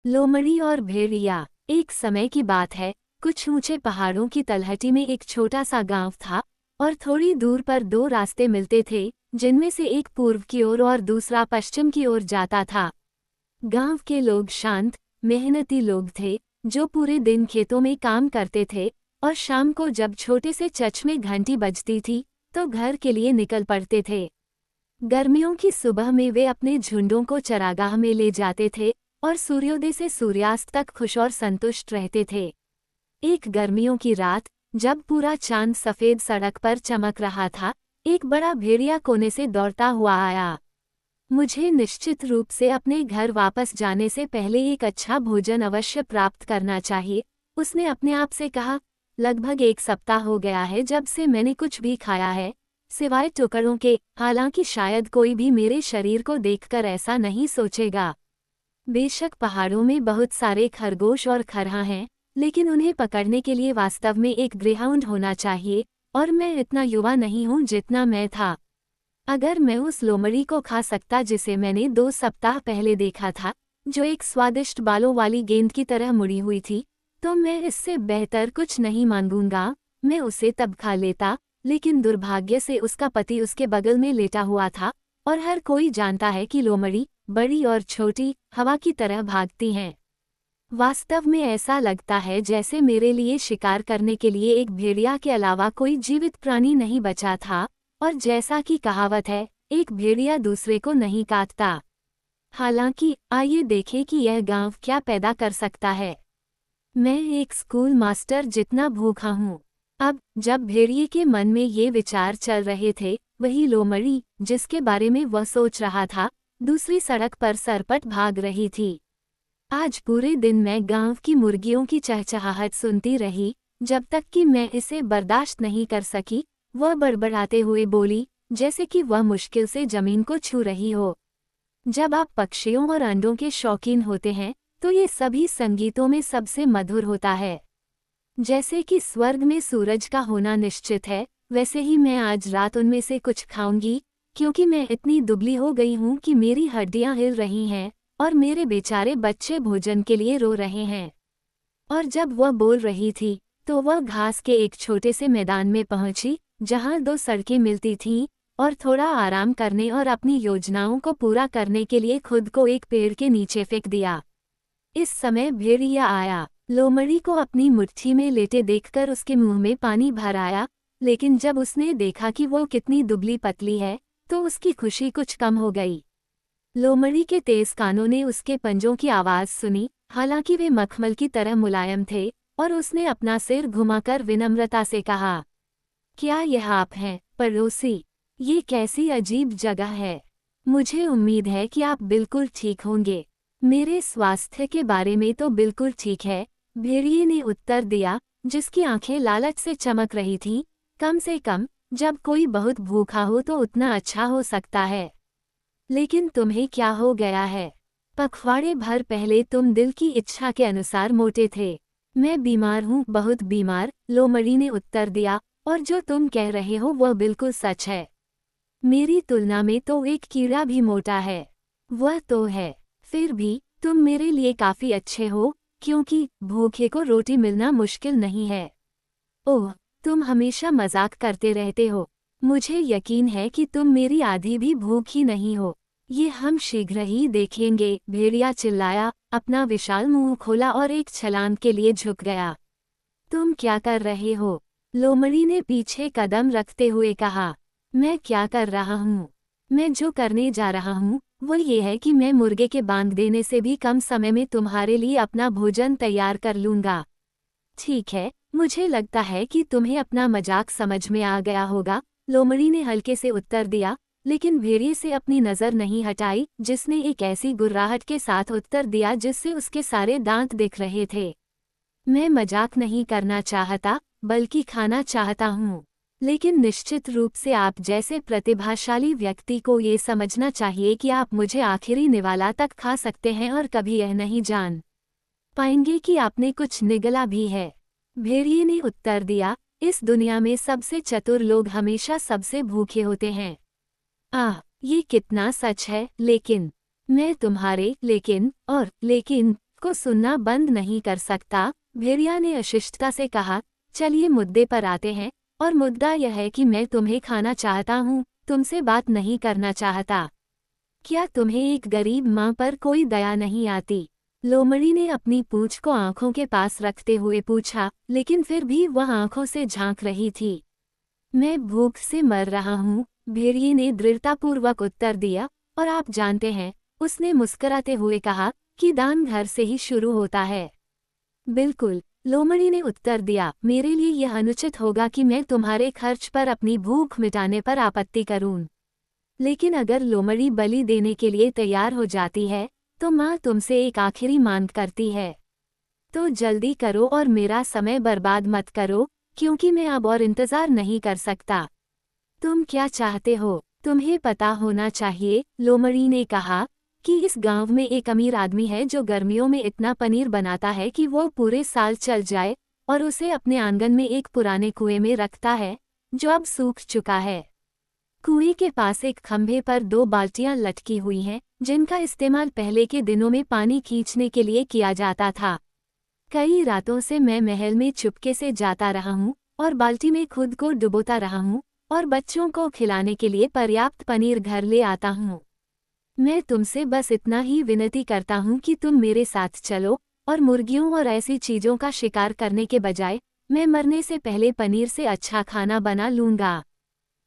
लोमड़ी और भेड़िया। एक समय की बात है, कुछ ऊंचे पहाड़ों की तलहटी में एक छोटा सा गांव था और थोड़ी दूर पर दो रास्ते मिलते थे, जिनमें से एक पूर्व की ओर और दूसरा पश्चिम की ओर जाता था। गांव के लोग शांत, मेहनती लोग थे, जो पूरे दिन खेतों में काम करते थे और शाम को जब छोटे से चच में घंटी बजती थी तो घर के लिए निकल पड़ते थे। गर्मियों की सुबह में वे अपने झुंडों को चरागाह में ले जाते थे और सूर्योदय से सूर्यास्त तक खुश और संतुष्ट रहते थे। एक गर्मियों की रात, जब पूरा चांद सफेद सड़क पर चमक रहा था, एक बड़ा भेड़िया कोने से दौड़ता हुआ आया। मुझे निश्चित रूप से अपने घर वापस जाने से पहले एक अच्छा भोजन अवश्य प्राप्त करना चाहिए, उसने अपने आप से कहा। लगभग एक सप्ताह हो गया है जब से मैंने कुछ भी खाया है, सिवाय टुकड़ों के। हालांकि शायद कोई भी मेरे शरीर को देखकर ऐसा नहीं सोचेगा। बेशक पहाड़ों में बहुत सारे खरगोश और खरहा हैं, लेकिन उन्हें पकड़ने के लिए वास्तव में एक ग्रेहाउंड होना चाहिए, और मैं इतना युवा नहीं हूँ जितना मैं था। अगर मैं उस लोमड़ी को खा सकता जिसे मैंने 2 सप्ताह पहले देखा था, जो एक स्वादिष्ट बालों वाली गेंद की तरह मुड़ी हुई थी, तो मैं इससे बेहतर कुछ नहीं मांगूंगा। मैं उसे तब खा लेता, लेकिन दुर्भाग्य से उसका पति उसके बगल में लेटा हुआ था, और हर कोई जानता है कि लोमड़ी, बड़ी और छोटी, हवा की तरह भागती हैं। वास्तव में ऐसा लगता है जैसे मेरे लिए शिकार करने के लिए एक भेड़िया के अलावा कोई जीवित प्राणी नहीं बचा था, और जैसा कि कहावत है, एक भेड़िया दूसरे को नहीं काटता। हालांकि आइए देखें कि यह गांव क्या पैदा कर सकता है। मैं एक स्कूल मास्टर जितना भूखा हूँ। अब जब भेड़िए के मन में ये विचार चल रहे थे, वही लोमड़ी, जिसके बारे में वह सोच रहा था, दूसरी सड़क पर सरपट भाग रही थी। आज पूरे दिन मैं गांव की मुर्गियों की चहचहाहट सुनती रही, जब तक कि मैं इसे बर्दाश्त नहीं कर सकी। वह बड़बड़ाते हुए बोली, जैसे कि वह मुश्किल से जमीन को छू रही हो। जब आप पक्षियों और अंडों के शौकीन होते हैं, तो ये सभी संगीतों में सबसे मधुर होता है। जैसे कि स्वर्ग में सूरज का होना निश्चित है, वैसे ही मैं आज रात उनमें से कुछ खाऊंगी, क्योंकि मैं इतनी दुबली हो गई हूँ कि मेरी हड्डियां हिल रही हैं, और मेरे बेचारे बच्चे भोजन के लिए रो रहे हैं। और जब वह बोल रही थी, तो वह घास के एक छोटे से मैदान में पहुंची, जहां 2 सड़कें मिलती थीं, और थोड़ा आराम करने और अपनी योजनाओं को पूरा करने के लिए खुद को एक पेड़ के नीचे फेंक दिया। इस समय भेड़िया आया। लोमड़ी को अपनी मुट्ठी में लेटे देखकर उसके मुंह में पानी भर आया, लेकिन जब उसने देखा कि वो कितनी दुबली पतली है, तो उसकी खुशी कुछ कम हो गई। लोमड़ी के तेज कानों ने उसके पंजों की आवाज सुनी, हालांकि वे मखमल की तरह मुलायम थे, और उसने अपना सिर घुमाकर विनम्रता से कहा, क्या यह आप हैं, पड़ोसी? ये कैसी अजीब जगह है। मुझे उम्मीद है कि आप बिल्कुल ठीक होंगे। मेरे स्वास्थ्य के बारे में तो बिल्कुल ठीक है, भेड़िए ने उत्तर दिया, जिसकी आंखें लालच से चमक रही थीं। कम से कम जब कोई बहुत भूखा हो तो उतना अच्छा हो सकता है। लेकिन तुम्हें क्या हो गया है? पखवाड़े भर पहले तुम दिल की इच्छा के अनुसार मोटे थे। मैं बीमार हूँ, बहुत बीमार, लोमड़ी ने उत्तर दिया, और जो तुम कह रहे हो वह बिल्कुल सच है। मेरी तुलना में तो एक कीड़ा भी मोटा है। वह तो है, फिर भी तुम मेरे लिए काफी अच्छे हो, क्योंकि भूखे को रोटी मिलना मुश्किल नहीं है। ओह, तुम हमेशा मजाक करते रहते हो। मुझे यकीन है कि तुम मेरी आधी भी भूख ही नहीं हो। ये हम शीघ्र ही देखेंगे, भेड़िया चिल्लाया, अपना विशाल मुंह खोला और एक छलांग के लिए झुक गया। तुम क्या कर रहे हो? लोमड़ी ने पीछे कदम रखते हुए कहा। मैं क्या कर रहा हूँ? मैं जो करने जा रहा हूँ, वो ये है कि मैं मुर्गे के बांध देने से भी कम समय में तुम्हारे लिए अपना भोजन तैयार कर लूँगा। ठीक है, मुझे लगता है कि तुम्हें अपना मजाक समझ में आ गया होगा, लोमड़ी ने हल्के से उत्तर दिया, लेकिन भेड़िए से अपनी नज़र नहीं हटाई, जिसने एक ऐसी गुर्राहट के साथ उत्तर दिया जिससे उसके सारे दांत दिख रहे थे। मैं मजाक नहीं करना चाहता, बल्कि खाना चाहता हूँ। लेकिन निश्चित रूप से आप जैसे प्रतिभाशाली व्यक्ति को ये समझना चाहिए कि आप मुझे आखिरी निवाला तक खा सकते हैं और कभी यह नहीं जान पाएंगे कि आपने कुछ निगला भी है। भेड़िए ने उत्तर दिया, इस दुनिया में सबसे चतुर लोग हमेशा सबसे भूखे होते हैं। आह, ये कितना सच है। लेकिन मैं तुम्हारे लेकिन और लेकिन को सुनना बंद नहीं कर सकता। भेड़िया ने अशिष्टता से कहा, चलिए मुद्दे पर आते हैं, और मुद्दा यह है कि मैं तुम्हें खाना चाहता हूँ, तुमसे बात नहीं करना चाहता। क्या तुम्हें एक गरीब माँ पर कोई दया नहीं आती? लोमड़ी ने अपनी पूंछ को आंखों के पास रखते हुए पूछा, लेकिन फिर भी वह आंखों से झांक रही थी। मैं भूख से मर रहा हूँ, भेड़िए ने दृढ़तापूर्वक उत्तर दिया। और आप जानते हैं, उसने मुस्कुराते हुए कहा, कि दान घर से ही शुरू होता है। बिल्कुल, लोमड़ी ने उत्तर दिया, मेरे लिए यह अनुचित होगा कि मैं तुम्हारे खर्च पर अपनी भूख मिटाने पर आपत्ति करूं। लेकिन अगर लोमड़ी बलि देने के लिए तैयार हो जाती है, तो माँ तुमसे एक आखिरी मांग करती है। तो जल्दी करो और मेरा समय बर्बाद मत करो, क्योंकि मैं अब और इंतजार नहीं कर सकता। तुम क्या चाहते हो? तुम्हें पता होना चाहिए, लोमड़ी ने कहा, कि इस गांव में एक अमीर आदमी है जो गर्मियों में इतना पनीर बनाता है कि वो पूरे साल चल जाए, और उसे अपने आंगन में एक पुराने कुएं में रखता है, जो अब सूख चुका है। कुएं के पास एक खंभे पर 2 बाल्टियां लटकी हुई हैं, जिनका इस्तेमाल पहले के दिनों में पानी खींचने के लिए किया जाता था। कई रातों से मैं महल में चुपके से जाता रहा हूँ, और बाल्टी में खुद को डुबोता रहा हूँ, और बच्चों को खिलाने के लिए पर्याप्त पनीर घर ले आता हूँ। मैं तुमसे बस इतना ही विनती करता हूँ कि तुम मेरे साथ चलो, और मुर्गियों और ऐसी चीज़ों का शिकार करने के बजाय मैं मरने से पहले पनीर से अच्छा खाना बना लूँगा।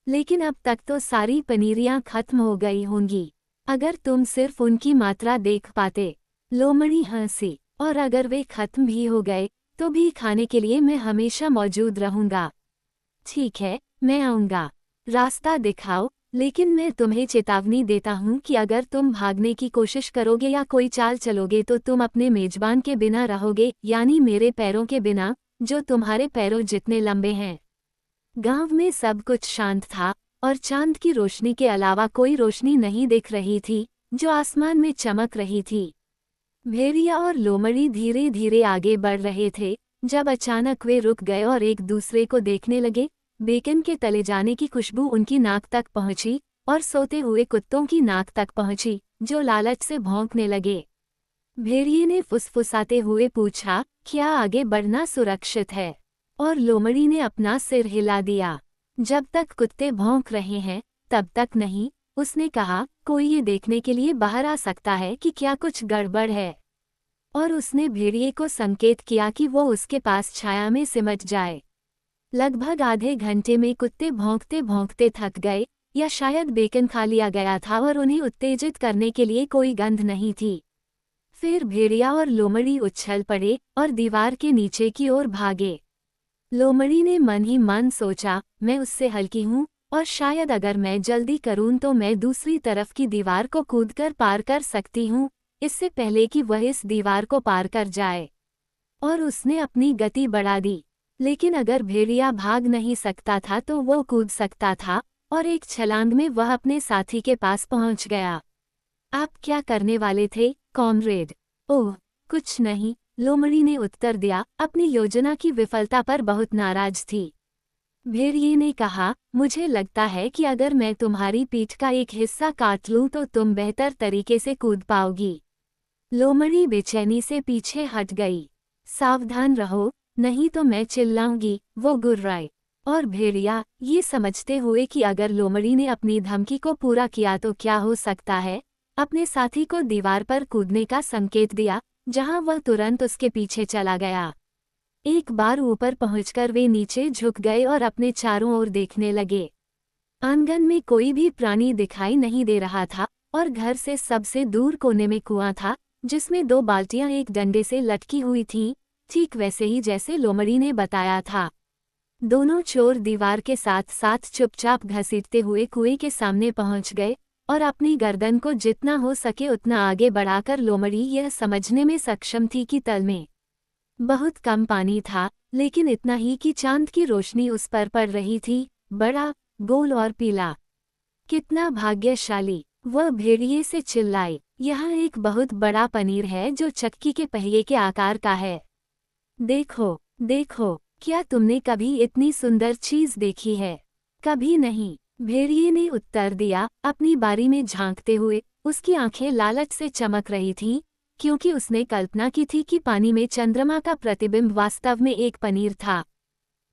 लेकिन अब तक तो सारी पनीरियाँ खत्म हो गई होंगी। अगर तुम सिर्फ उनकी मात्रा देख पाते। लोमड़ी हंसी, और अगर वे खत्म भी हो गए, तो भी खाने के लिए मैं हमेशा मौजूद रहूँगा। ठीक है, मैं आऊँगा। रास्ता दिखाओ, लेकिन मैं तुम्हें चेतावनी देता हूँ कि अगर तुम भागने की कोशिश करोगे या कोई चाल चलोगे तो तुम अपने मेजबान के बिना रहोगे, यानी मेरे पैरों के बिना, जो तुम्हारे पैरों जितने लंबे हैं। गांव में सब कुछ शांत था, और चांद की रोशनी के अलावा कोई रोशनी नहीं दिख रही थी, जो आसमान में चमक रही थी। भेड़िया और लोमड़ी धीरे धीरे आगे बढ़ रहे थे, जब अचानक वे रुक गए और एक दूसरे को देखने लगे। बेकन के तले जाने की खुशबू उनकी नाक तक पहुंची, और सोते हुए कुत्तों की नाक तक पहुंची, जो लालच से भौंकने लगे। भेड़िए ने फुसफुसाते हुए पूछा, क्या आगे बढ़ना सुरक्षित है? और लोमड़ी ने अपना सिर हिला दिया। जब तक कुत्ते भौंक रहे हैं, तब तक नहीं, उसने कहा। कोई ये देखने के लिए बाहर आ सकता है कि क्या कुछ गड़बड़ है। और उसने भेड़िए को संकेत किया कि वो उसके पास छाया में सिमट जाए। लगभग आधे घंटे में कुत्ते भौंकते भौंकते थक गए, या शायद बेकन खा लिया गया था और उन्हें उत्तेजित करने के लिए कोई गंध नहीं थी। फिर भेड़िया और लोमड़ी उछल पड़े और दीवार के नीचे की ओर भागे। लोमड़ी ने मन ही मन सोचा, मैं उससे हल्की हूँ, और शायद अगर मैं जल्दी करूँ तो मैं दूसरी तरफ की दीवार को कूदकर पार कर सकती हूँ, इससे पहले कि वह इस दीवार को पार कर जाए। और उसने अपनी गति बढ़ा दी। लेकिन अगर भेड़िया भाग नहीं सकता था तो वो कूद सकता था, और एक छलांग में वह अपने साथी के पास पहुंच गया। आप क्या करने वाले थे, कॉमरेड? ओह, कुछ नहीं, लोमड़ी ने उत्तर दिया, अपनी योजना की विफलता पर बहुत नाराज थी। भेड़िए ने कहा, मुझे लगता है कि अगर मैं तुम्हारी पीठ का एक हिस्सा काट लूं तो तुम बेहतर तरीके से कूद पाओगी। लोमड़ी बेचैनी से पीछे हट गई। सावधान रहो, नहीं तो मैं चिल्लाऊंगी, वो गुर्राए। और भेड़िया, ये समझते हुए कि अगर लोमड़ी ने अपनी धमकी को पूरा किया तो क्या हो सकता है, अपने साथी को दीवार पर कूदने का संकेत दिया, जहां वह तुरंत उसके पीछे चला गया। एक बार ऊपर पहुंचकर वे नीचे झुक गए और अपने चारों ओर देखने लगे। आंगन में कोई भी प्राणी दिखाई नहीं दे रहा था, और घर से सबसे दूर कोने में कुआं था, जिसमें 2 बाल्टियां एक डंडे से लटकी हुई थीं, ठीक वैसे ही जैसे लोमड़ी ने बताया था। दोनों चोर दीवार के साथ साथ चुपचाप घसीटते हुए कुएं के सामने पहुंच गए, और अपनी गर्दन को जितना हो सके उतना आगे बढ़ाकर लोमड़ी यह समझने में सक्षम थी कि तल में बहुत कम पानी था, लेकिन इतना ही कि चांद की रोशनी उस पर पड़ रही थी, बड़ा, गोल और पीला। कितना भाग्यशाली, वह भेड़िए से चिल्लाई। यहाँ एक बहुत बड़ा पनीर है जो चक्की के पहिए के आकार का है। देखो, देखो, क्या तुमने कभी इतनी सुंदर चीज देखी है? कभी नहीं, भेड़िए ने उत्तर दिया, अपनी बारी में झांकते हुए। उसकी आंखें लालच से चमक रही थीं, क्योंकि उसने कल्पना की थी कि पानी में चंद्रमा का प्रतिबिंब वास्तव में एक पनीर था।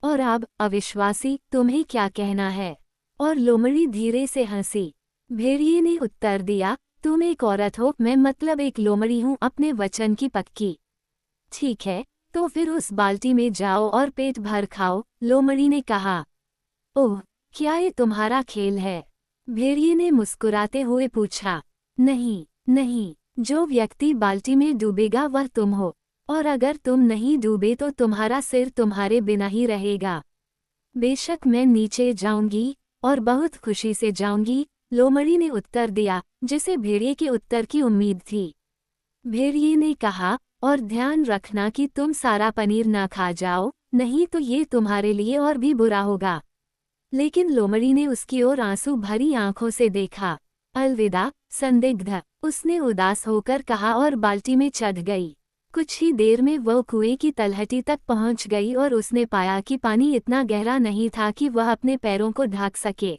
और अब अविश्वासी, तुम्हें क्या कहना है? और लोमड़ी धीरे से हंसी। भेड़िए ने उत्तर दिया, तुम एक औरत हो, मैं मतलब एक लोमड़ी हूँ, अपने वचन की पक्की। ठीक है, तो फिर उस बाल्टी में जाओ और पेट भर खाओ, लोमड़ी ने कहा। ओह, क्या ये तुम्हारा खेल है? भेड़िए ने मुस्कुराते हुए पूछा। नहीं, नहीं, जो व्यक्ति बाल्टी में डूबेगा वह तुम हो, और अगर तुम नहीं डूबे तो तुम्हारा सिर तुम्हारे बिना ही रहेगा। बेशक मैं नीचे जाऊंगी, और बहुत खुशी से जाऊंगी, लोमड़ी ने उत्तर दिया, जिसे भेड़िए के उत्तर की उम्मीद थी। भेड़िए ने कहा, और ध्यान रखना कि तुम सारा पनीर ना खा जाओ, नहीं तो ये तुम्हारे लिए और भी बुरा होगा। लेकिन लोमड़ी ने उसकी ओर आंसू भरी आंखों से देखा। अलविदा, संदिग्ध, उसने उदास होकर कहा और बाल्टी में चढ़ गई। कुछ ही देर में वह कुएं की तलहटी तक पहुंच गई और उसने पाया कि पानी इतना गहरा नहीं था कि वह अपने पैरों को ढक सके।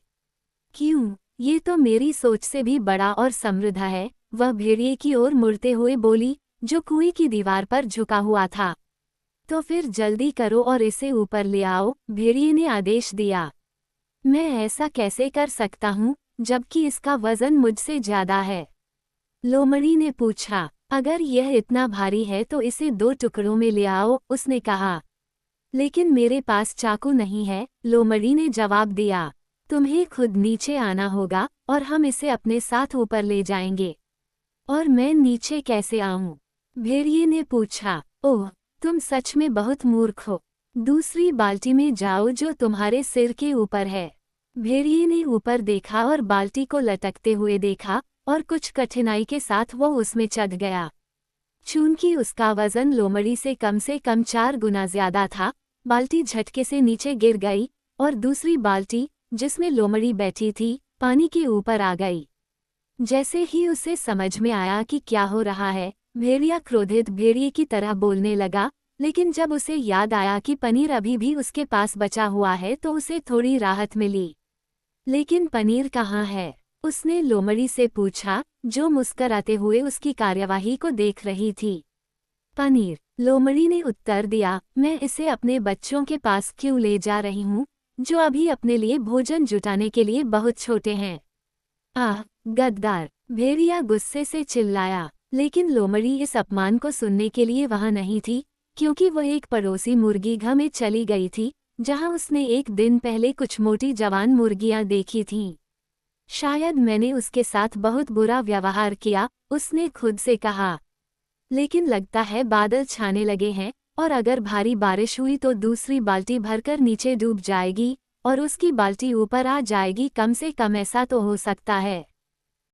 क्यों, ये तो मेरी सोच से भी बड़ा और समृद्ध है, वह भेड़िए की ओर मुड़ते हुए बोली, जो कुएं की दीवार पर झुका हुआ था। तो फिर जल्दी करो और इसे ऊपर ले आओ, भेड़िए ने आदेश दिया। मैं ऐसा कैसे कर सकता हूँ, जबकि इसका वजन मुझसे ज्यादा है? लोमड़ी ने पूछा। अगर यह इतना भारी है तो इसे 2 टुकड़ों में ले आओ, उसने कहा। लेकिन मेरे पास चाकू नहीं है, लोमड़ी ने जवाब दिया। तुम्हें खुद नीचे आना होगा, और हम इसे अपने साथ ऊपर ले जाएंगे। और मैं नीचे कैसे आऊं? भेड़िए ने पूछा। ओह, तुम सच में बहुत मूर्ख हो। दूसरी बाल्टी में जाओ जो तुम्हारे सिर के ऊपर है। भेड़िए ने ऊपर देखा और बाल्टी को लटकते हुए देखा, और कुछ कठिनाई के साथ वो उसमें चढ़ गया। चूंकि उसका वजन लोमड़ी से कम 4 गुना ज्यादा था, बाल्टी झटके से नीचे गिर गई, और दूसरी बाल्टी, जिसमें लोमड़ी बैठी थी, पानी के ऊपर आ गई। जैसे ही उसे समझ में आया कि क्या हो रहा है, भेड़िया क्रोधित भेड़िए की तरह बोलने लगा, लेकिन जब उसे याद आया कि पनीर अभी भी उसके पास बचा हुआ है तो उसे थोड़ी राहत मिली। लेकिन पनीर कहाँ है? उसने लोमड़ी से पूछा, जो मुस्कराते हुए उसकी कार्यवाही को देख रही थी। पनीर, लोमड़ी ने उत्तर दिया, मैं इसे अपने बच्चों के पास क्यों ले जा रही हूँ, जो अभी अपने लिए भोजन जुटाने के लिए बहुत छोटे हैं। आह, गद्दार, भेड़िया गुस्से से चिल्लाया। लेकिन लोमड़ी इस अपमान को सुनने के लिए वहां नहीं थी, क्योंकि वह एक पड़ोसी मुर्गी घर में चली गई थी, जहां उसने एक दिन पहले कुछ मोटी जवान मुर्गियां देखी थीं। शायद मैंने उसके साथ बहुत बुरा व्यवहार किया, उसने खुद से कहा। लेकिन लगता है बादल छाने लगे हैं, और अगर भारी बारिश हुई तो दूसरी बाल्टी भरकर नीचे डूब जाएगी, और उसकी बाल्टी ऊपर आ जाएगी, कम से कम ऐसा तो हो सकता है।